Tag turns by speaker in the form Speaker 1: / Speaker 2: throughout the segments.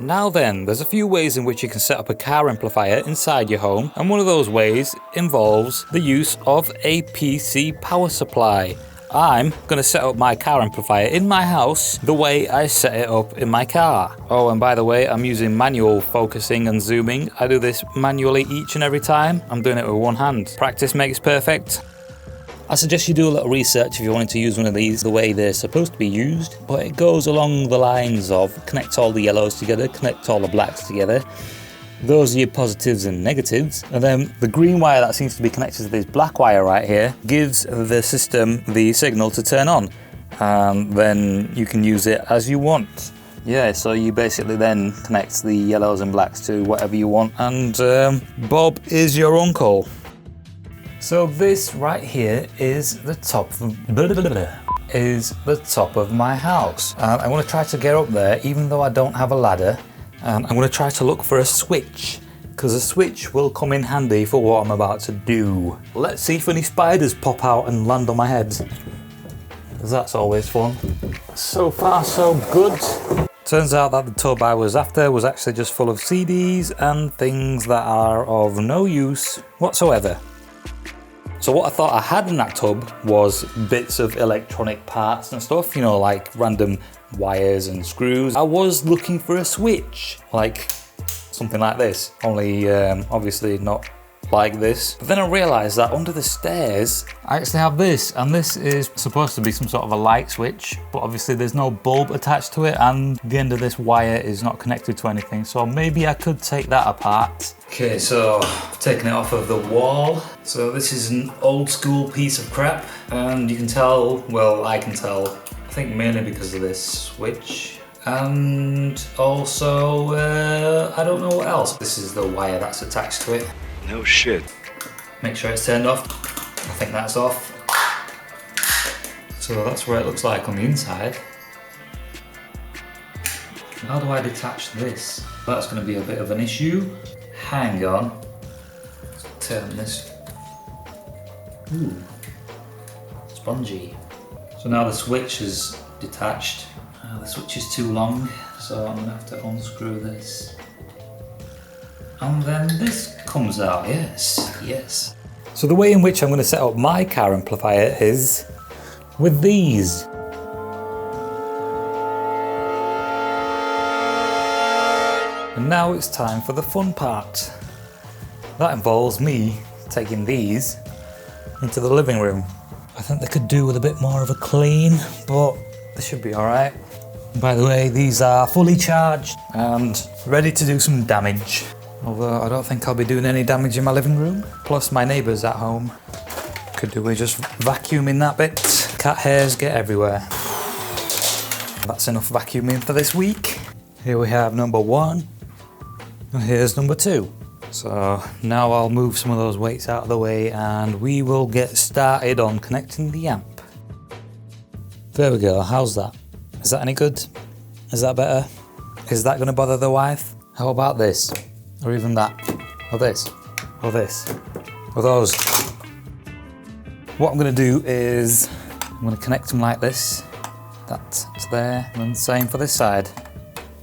Speaker 1: Now then, there's a few ways in which you can set up a car amplifier inside your home, and one of those ways involves the use of a PC power supply. I'm going to set up my car amplifier in my house the way I set it up in my car. Oh, and by the way, I'm using manual focusing and zooming. I do this manually each and every time. I'm doing it with one hand. Practice makes perfect. I suggest you do a little research if you wanted to use one of these the way they're supposed to be used, but it goes along the lines of connect all the yellows together, connect all the blacks together. Those are your positives and negatives, and then the green wire that seems to be connected to this black wire right here gives the system the signal to turn on, and then you can use it as you want. Yeah, so you basically then connect the yellows and blacks to whatever you want, and Bob is your uncle. So this right here is the top of my house. I'm going to try to get up there even though I don't have a ladder. I'm going to try to look for a switch, because a switch will come in handy for what I'm about to do. Let's see if any spiders pop out and land on my head, because that's always fun. So far so good. Turns out that the tub I was after was actually just full of CDs and things that are of no use whatsoever. So what I thought I had in that tub was bits of electronic parts and stuff, you know, like random wires and screws. I was looking for a switch, like something like this, only obviously not like this. But then I realised that under the stairs, I actually have this, and this is supposed to be some sort of a light switch, but obviously there's no bulb attached to it, and the end of this wire is not connected to anything, so maybe I could take that apart. Okay, so I've taken it off of the wall. So this is an old school piece of crap, and you can tell, well, I can tell, I think mainly because of this switch. And also, I don't know what else. This is the wire that's attached to it.
Speaker 2: No shit.
Speaker 1: Make sure it's turned off. I think that's off. So that's what it looks like on the inside. How do I detach this? That's going to be a bit of an issue. Hang on. Let's turn this. Ooh, spongy. So now the switch is detached. The switch is too long, so I'm going to have to unscrew this. And then this comes out, yes. So the way in which I'm going to set up my car amplifier is with these. And now it's time for the fun part. That involves me taking these into the living room. I think they could do with a bit more of a clean, but they should be alright. By the way, these are fully charged and ready to do some damage. Although I don't think I'll be doing any damage in my living room. Plus my neighbours at home. Could do with just vacuuming that bit. Cat hairs get everywhere. That's enough vacuuming for this week. Here we have number 1. And here's number 2. So now I'll move some of those weights out of the way and we will get started on connecting the amp. There we go, how's that? Is that any good? Is that better? Is that going to bother the wife? How about this? Or even that? Or this? Or this? Or those? What I'm going to do is I'm going to connect them like this. That's there, and same for this side.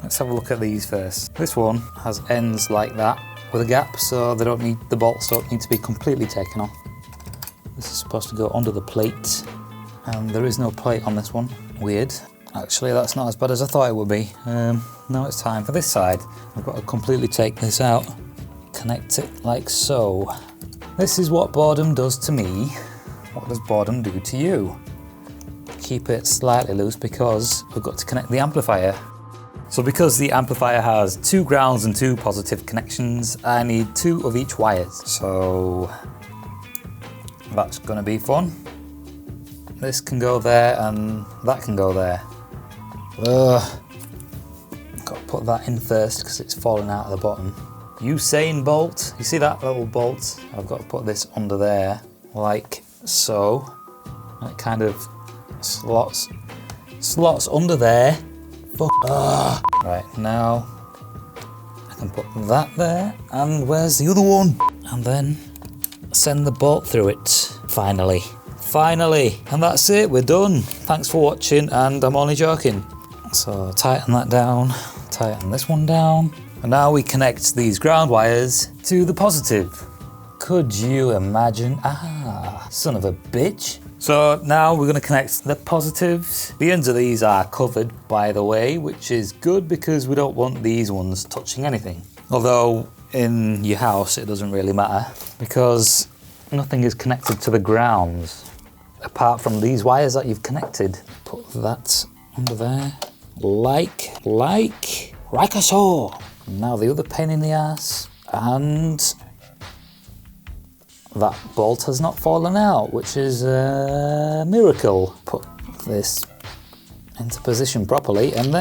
Speaker 1: Let's have a look at these first. This one has ends like that with a gap, so they don't need, the bolts don't need to be completely taken off. This is supposed to go under the plate, and there is no plate on this one. Weird. Actually, that's not as bad as I thought it would be. Now it's time for this side. I've got to completely take this out, connect it like so. This is what boredom does to me. What does boredom do to you? Keep it slightly loose because we've got to connect the amplifier. So because the amplifier has 2 grounds and 2 positive connections, I need 2 of each wires. So that's going to be fun. This can go there and that can go there. Got to put that in first because it's falling out of the bottom. Usain Bolt, you see that little bolt? I've got to put this under there like so. It kind of slots under there. Right, now I can put that there, and where's the other one? And then send the bolt through it, finally. And that's it, we're done. Thanks for watching, and I'm only joking. So tighten that down tighten this one down. And now we connect these ground wires to the positive. Could you imagine? Ah, son of a bitch. So now we're going to connect the positives. The ends of these are covered, by the way, which is good because we don't want these ones touching anything. Although in your house it doesn't really matter because nothing is connected to the grounds apart from these wires that you've connected. Put that under there, like a saw. Now the other pain in the ass, and that bolt has not fallen out, which is a miracle. Put this into position properly, and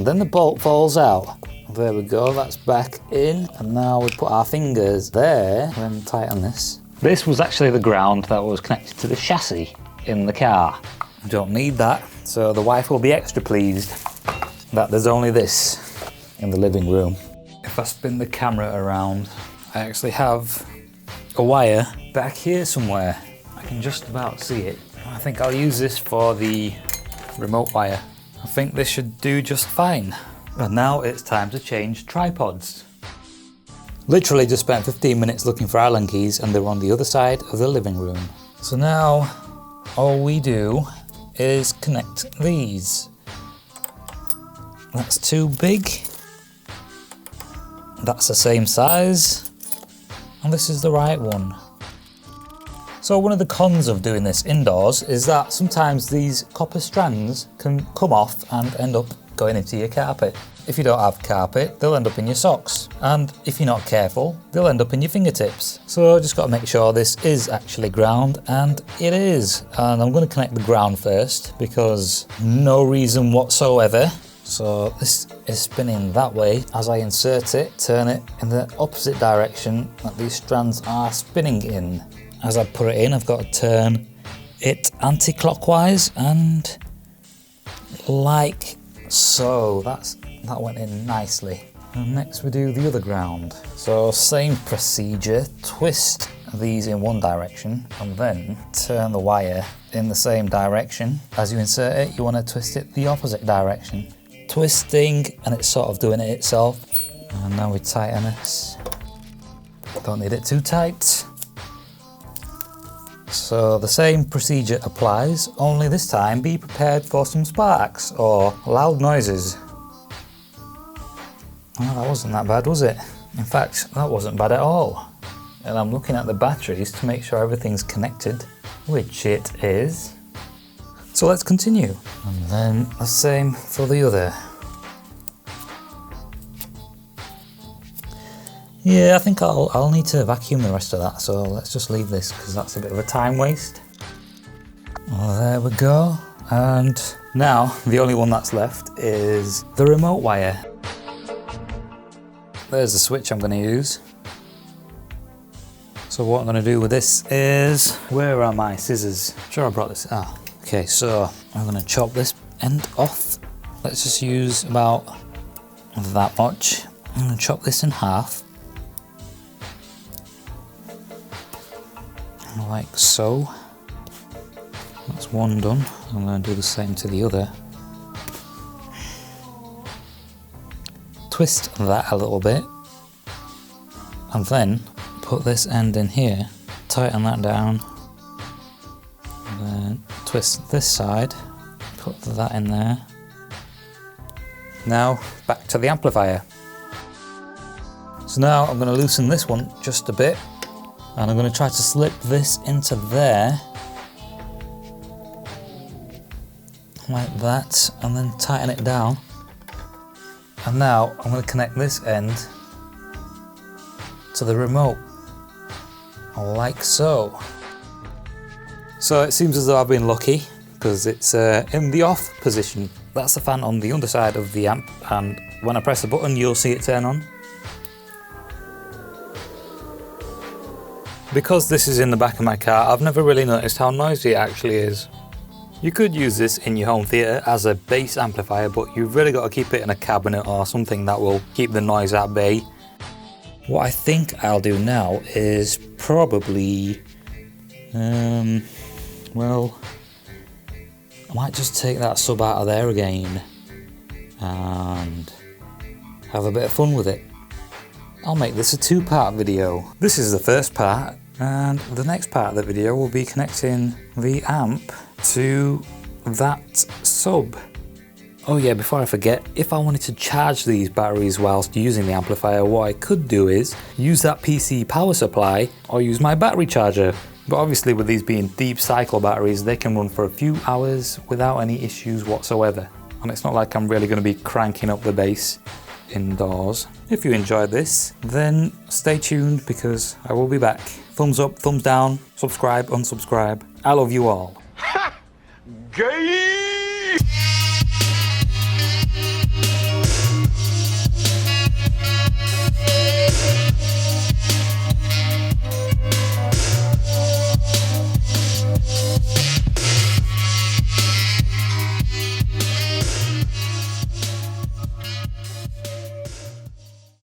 Speaker 1: then the bolt falls out. There we go, that's back in, and now we put our fingers there and tighten this. This was actually the ground that was connected to the chassis in the car. I don't need that, so the wife will be extra pleased that there's only this in the living room. If I spin the camera around, I actually have a wire back here somewhere. I can just about see it. I think I'll use this for the remote wire. I think this should do just fine. And now it's time to change tripods. Literally just spent 15 minutes looking for Allen keys and they're on the other side of the living room. So now all we do is connect these. That's too big. That's the same size. And this is the right one. So one of the cons of doing this indoors is that sometimes these copper strands can come off and end up going into your carpet. If you don't have carpet, they'll end up in your socks. And if you're not careful, they'll end up in your fingertips. So just got to make sure this is actually ground, and it is. And I'm going to connect the ground first because no reason whatsoever. So this is spinning that way. As I insert it, turn it in the opposite direction that these strands are spinning in. As I put it in, I've got to turn it anti-clockwise and like so. That went in nicely. And next we do the other ground. So same procedure, twist these in one direction and then turn the wire in the same direction. As you insert it, you want to twist it the opposite direction. Twisting, and it's sort of doing it itself. And now we tighten this. Don't need it too tight. So the same procedure applies, only this time be prepared for some sparks or loud noises. Well, that wasn't that bad, was it? In fact, that wasn't bad at all. And I'm looking at the batteries to make sure everything's connected, which it is. So let's continue. And then the same for the other. Yeah, I think I'll need to vacuum the rest of that, so let's just leave this because that's a bit of a time waste. Well, there we go. And now the only one that's left is the remote wire. There's the switch I'm going to use. So what I'm going to do with this is, where are my scissors? Sure, I brought this. Okay, so I'm going to chop this end off. Let's just use about that much. I'm going to chop this in half. Like so. That's one done. I'm going to do the same to the other. Twist that a little bit and then put this end in here, tighten that down, and then twist this side, put that in there. Now back to the amplifier. So now I'm going to loosen this one just a bit and I'm going to try to slip this into there like that and then tighten it down. And now I'm going to connect this end to the remote, like so. So it seems as though I've been lucky because it's in the off position. That's the fan on the underside of the amp, and when I press the button you'll see it turn on. Because this is in the back of my car, I've never really noticed how noisy it actually is. You could use this in your home theatre as a bass amplifier, but you've really got to keep it in a cabinet or something that will keep the noise at bay. What I think I'll do now is probably, well, I might just take that sub out of there again and have a bit of fun with it. I'll make this a two-part video. This is the first part, and the next part of the video will be connecting the amp to that sub. Oh yeah, before I forget, if I wanted to charge these batteries whilst using the amplifier, what I could do is use that PC power supply or use my battery charger. But obviously with these being deep cycle batteries, they can run for a few hours without any issues whatsoever. And it's not like I'm really going to be cranking up the bass indoors. If you enjoyed this, then stay tuned because I will be back. Thumbs up, thumbs down, subscribe, unsubscribe. I love you all.
Speaker 2: Gay!